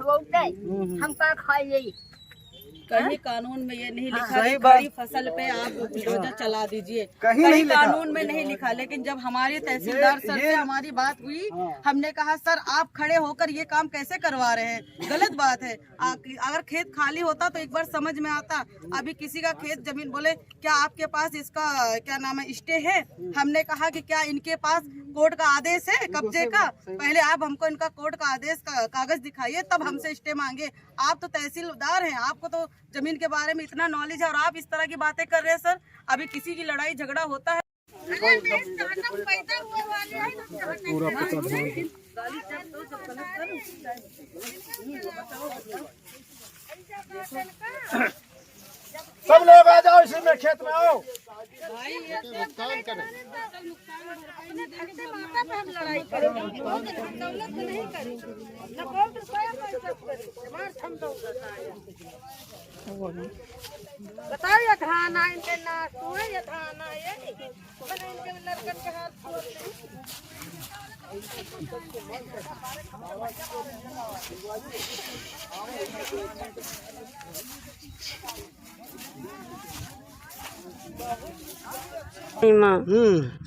खवौते हम का खाइए। कहीं कानून में ये नहीं लिखा कि खड़ी फसल पे आप बुलडोजर चला दीजिए, कहीं कानून में नहीं लिखा। लेकिन जब हमारे तहसीलदार सर से हमारी बात हुई, हमने कहा सर आप खड़े होकर ये काम कैसे करवा रहे हैं, गलत बात है। अगर खेत खाली होता तो एक बार समझ में आता। अभी किसी का खेत जमीन, बोले क्या आपके पास इसका क्या नाम है स्टे है। हमने कहा कि क्या इनके पास कोर्ट का आदेश है कब्जे का, पहले आप हमको इनका कोर्ट का आदेश का कागज दिखाइए तब हमसे स्टे मांगे। आप तो तहसीलदार हैं, आपको तो जमीन के बारे में इतना नॉलेज है और आप इस तरह की बातें कर रहे हैं सर। अभी किसी की लड़ाई झगड़ा होता है सब लोग आ जाओ इसी में, खेत में आओ। बताइए थाना इनके ना सुए या थाना ये मैंने इनके लड़कन के हाथ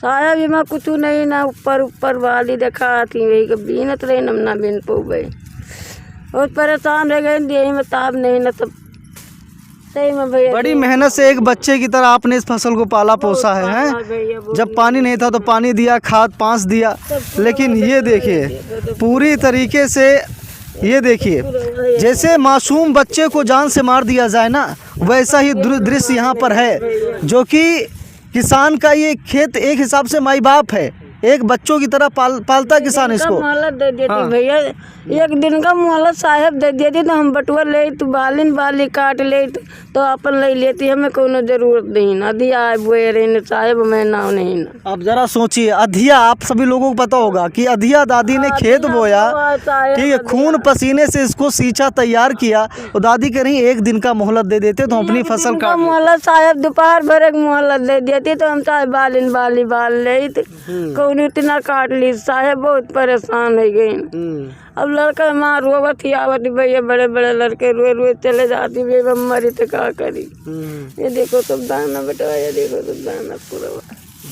साया बीमा कुछ नहीं ना ऊपर ऊपर वाली देखा थी वही के बीनत रहे ना बिन पो गए बहुत परेशान रह गए। देही में ताब नहीं ना सब सही में भैया। बड़ी मेहनत से एक बच्चे की तरह आपने इस फसल को पाला पोसा है। जब पानी नहीं था तो पानी दिया, खाद पांस दिया, लेकिन ये देखिए पूरी तरीके से, ये देखिए जैसे मासूम बच्चे को जान से मार दिया जाए ना, वैसा ही दृश्य यहाँ पर है। जो कि किसान का ये खेत एक हिसाब से माई बाप है, एक बच्चों की तरह पालता किसान इसको। मोहलत दे देती भैया, एक दिन का मोहलत साहब दे देती तो हम बटुआ ले तो बाली काट ले तो अपन ले लेती, हमें कोनो जरूरत नहीं ना दिया बोए रहे साहब मैं ना नहीं ना। अब जरा सोचिए, अधिया आप सभी लोगों को पता होगा कि अधिया दादी ने खेत बोया, ठीक है, खून पसीने से इसको सींचा तैयार किया, तो दादी कह रही एक दिन का मोहलत दे देते तो अपनी फसल काट। मोहलत साहब दोपहर भर मोहलत दे देती तो हम चाहे बाली बाल ले कौन इतना काट ली। साहब बहुत परेशान हो गई। अब लड़का माँ रोवत ही आवती भैया, बड़े बड़े लड़के रोए रोए चले जाती भैया, मरी तो क्या करी। ये देखो सब दाना बेटा, ये देखो सब दाना पूरा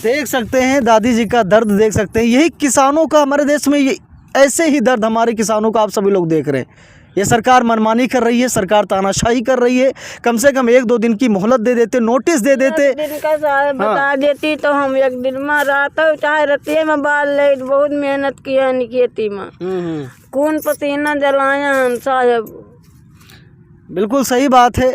देख सकते हैं, दादी जी का दर्द देख सकते हैं। यही किसानों का हमारे देश में, ये ऐसे ही दर्द हमारे किसानों का आप सभी लोग देख रहे हैं। ये सरकार मनमानी कर रही है, सरकार तानाशाही कर रही है। कम से कम 1-2 दिन की मोहलत दे देते, नोटिस दे देते, दिन का साहब बता देती तो हम एक दिन में रात चाहे रतिये में बाल ले, बहुत मेहनत किया खेती में, खून पसीना जलाया हम साहब। बिल्कुल सही बात है,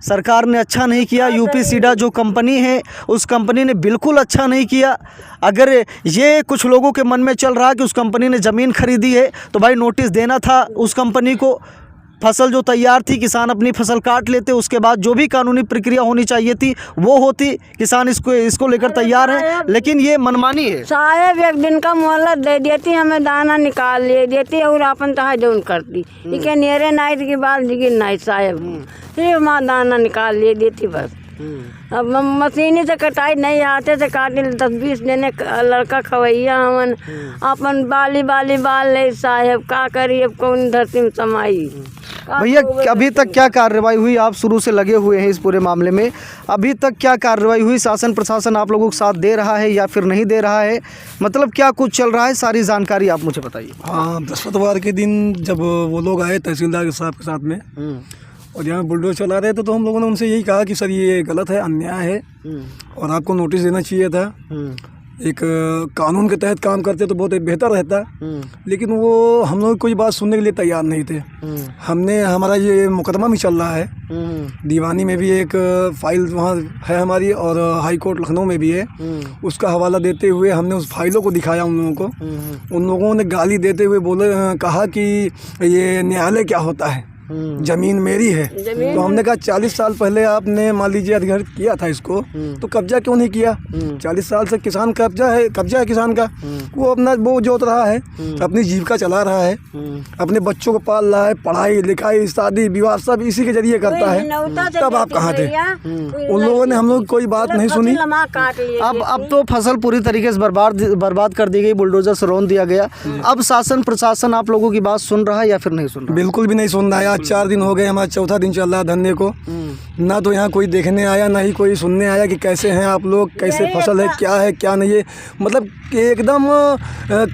सरकार ने अच्छा नहीं किया। यूपी सीडा जो कंपनी है उस कंपनी ने बिल्कुल अच्छा नहीं किया। अगर ये कुछ लोगों के मन में चल रहा है कि उस कंपनी ने ज़मीन खरीदी है तो भाई नोटिस देना था उस कंपनी को। फसल जो तैयार थी, किसान अपनी फसल काट लेते, उसके बाद जो भी कानूनी प्रक्रिया होनी चाहिए थी वो होती। किसान इसको लेकर तैयार है, लेकिन ये मनमानी है। साहब एक दिन का मोहलत दे देती, हमें दाना निकाल ले देती और अपन चाहे जौन करती। इके नेरे नाइट की बाल जी नाइट साहब सिर्फ माँ दाना निकाल ले देती बस। अब मशीनी से कटाई नहीं, हाथे से काटे 10-20 दिन लड़का खवैया हमन अपन बाली बाल ले साहब का करी। अब कौन धरती में समाई। भैया अभी तक क्या कार्रवाई हुई? आप शुरू से लगे हुए हैं इस पूरे मामले में, अभी तक क्या कार्रवाई हुई? शासन प्रशासन आप लोगों को साथ दे रहा है या फिर नहीं दे रहा है? मतलब क्या कुछ चल रहा है, सारी जानकारी आप मुझे बताइए। हाँ, बृहस्पतिवार के दिन जब वो लोग आए तहसीलदार साहब के साथ में और यहाँ बुलडोजर चला रहे थे, तो हम लोगों ने उनसे यही कहा कि सर ये गलत है, अन्याय है और आपको नोटिस देना चाहिए था। एक कानून के तहत काम करते तो बहुत बेहतर रहता, लेकिन वो हम लोग कोई बात सुनने के लिए तैयार नहीं थे। हमने, हमारा ये मुकदमा भी चल रहा है, दीवानी में भी एक फाइल वहाँ है हमारी और हाई कोर्ट लखनऊ में भी है। उसका हवाला देते हुए हमने उस फाइलों को दिखाया उन लोगों को। उन लोगों ने गाली देते हुए कहा कि ये न्यायालय क्या होता है, जमीन मेरी है। तो हमने कहा 40 साल पहले आपने मान लीजिए अधिग्रहण किया था इसको, तो कब्जा क्यों नहीं किया? 40 साल से किसान कब्जा है किसान का। वो अपना वो जोत रहा है, अपनी जीविका चला रहा है, अपने बच्चों को पाल रहा है, पढ़ाई लिखाई शादी विवाह सब इसी के जरिए करता है। तब आप कहाँ थे? उन लोगों ने हम लोग कोई बात नहीं सुनी। अब तो फसल पूरी तरीके से बर्बाद कर दी गई, बुलडोजर से रौंद दिया गया। अब शासन प्रशासन आप लोगों की बात सुन रहा है या फिर नहीं सुन रहा? बिल्कुल भी नहीं सुन रहा है। आज 4 दिन हो गए, हमारा चौथा दिन चल रहा है धंधे को। ना तो यहाँ कोई देखने आया, ना ही कोई सुनने आया कि कैसे हैं आप लोग, कैसे फसल है क्या नहीं है। मतलब कि एकदम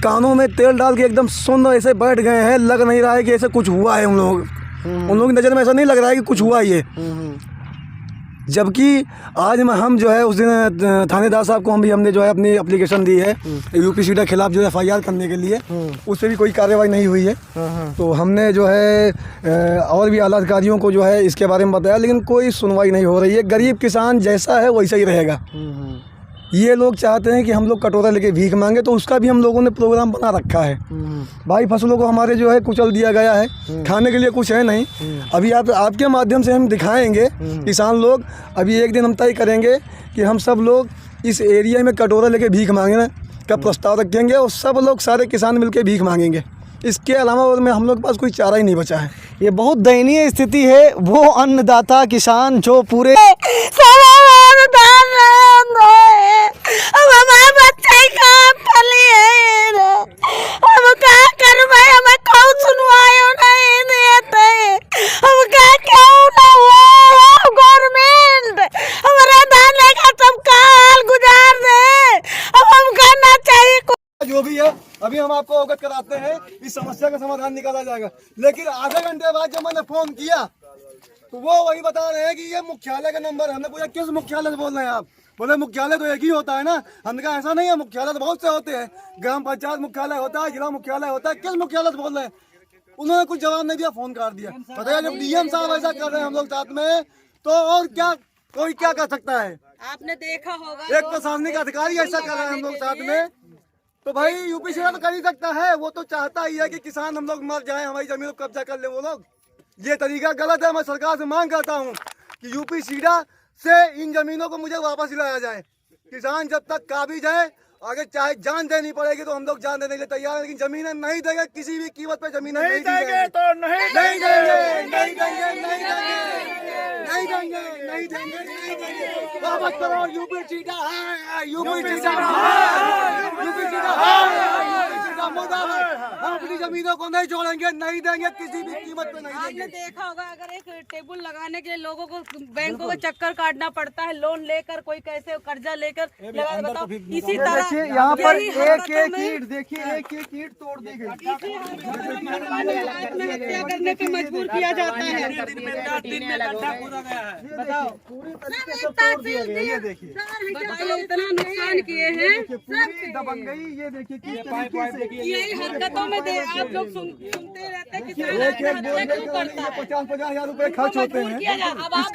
कानों में तेल डाल के एकदम सुन ऐसे बैठ गए हैं। लग नहीं रहा है कि ऐसे कुछ हुआ है। उन लोगों की नज़र में ऐसा नहीं लग रहा है कि कुछ हुआ ही है। जबकि आज में हम जो है उस दिन थानेदार साहब को हमने जो है अपनी एप्लीकेशन दी है यूपीसीडा के खिलाफ जो है FIR करने के लिए, उस पर भी कोई कार्रवाई नहीं हुई है। तो हमने जो है और भी आला अधिकारियों को जो है इसके बारे में बताया, लेकिन कोई सुनवाई नहीं हो रही है। गरीब किसान जैसा है वैसा ही रहेगा। ये लोग चाहते हैं कि हम लोग कटोरा लेके भीख मांगे, तो उसका भी हम लोगों ने प्रोग्राम बना रखा है। भाई फसलों को हमारे जो है कुचल दिया गया है, खाने के लिए कुछ है नहीं। अभी आपके माध्यम से हम दिखाएंगे किसान लोग। अभी एक दिन हम तय करेंगे कि हम सब लोग इस एरिया में कटोरा लेके भीख मांगने का प्रस्ताव रखेंगे और सब लोग सारे किसान मिलकर भीख मांगेंगे। इसके अलावा और में हम लोग के पास कोई चारा ही नहीं बचा है। ये बहुत दयनीय स्थिति है। वो अन्नदाता किसान जो पूरे जो भी है अभी हम आपको अवगत कराते हैं, इस समस्या का समाधान निकाला जाएगा। लेकिन आधे घंटे बाद जब मैंने फोन किया तो वो वही बता रहे हैं कि ये मुख्यालय का नंबर है। हमने पूछा किस मुख्यालय से बोल रहे हैं आप? बोले मुख्यालय तो एक ही होता है ना। हमने कहा ऐसा नहीं है, मुख्यालय तो बहुत से होते हैं। ग्राम पंचायत मुख्यालय होता है, जिला मुख्यालय होता है, किस मुख्यालय से बोल रहे हैं? उन्होंने कुछ जवाब नहीं दिया, फोन काट दिया। पता है जब DM साहब ऐसा कर रहे हैं हम लोग साथ में, तो और क्या कोई क्या कर सकता है? आपने देखा होगा एक प्रशासनिक अधिकारी ऐसा कर रहे हैं हम लोग साथ में, तो भाई यूपीसीडा तो कर ही सकता है। वो तो चाहता ही है कि किसान हम लोग मर जाएं, हमारी जमीन को कब्जा कर ले वो लोग। ये तरीका गलत है। मैं सरकार से मांग करता हूँ कि यूपीसीडा से इन जमीनों को मुझे वापस दिलाया जाए। किसान जब तक काबिज है, अगर चाहे जान देनी पड़ेगी तो हम लोग जान देने के लिए तैयार हैं, लेकिन जमीनें नहीं देंगे। किसी भी कीमत पे जमीनें नहीं देंगे। तो नहीं देंगे। वापस करो यूपीसीडा मुर्दाबाद। हम अपनी जमीनों को नहीं छोड़ेंगे, नहीं देंगे, किसी भी कीमत पे नहीं आपने देंगे। देखा होगा अगर एक टेबल लगाने के लिए लोगों को बैंकों का चक्कर काटना पड़ता है, लोन लेकर कोई कैसे कर्जा लेकर बताओ। इसी तरह यहाँ पर यही एक हरकतों में ईंट देखिए, एक ईंट तोड़ दी गई। आत्महत्या करने पे मजबूर किया जाता है। बताओ पूरी तरीके से तोड़ दिया गया। ये देखिए इतना नुकसान किए हैं, पूरी दबंग गई। ये देखिए किस तरीके से यही हरकतों में आप लोग सुनते रहते हैं। किसान आत्महत्या क्यों करता है? 50,000 रुपए खर्च होते हैं। अब आप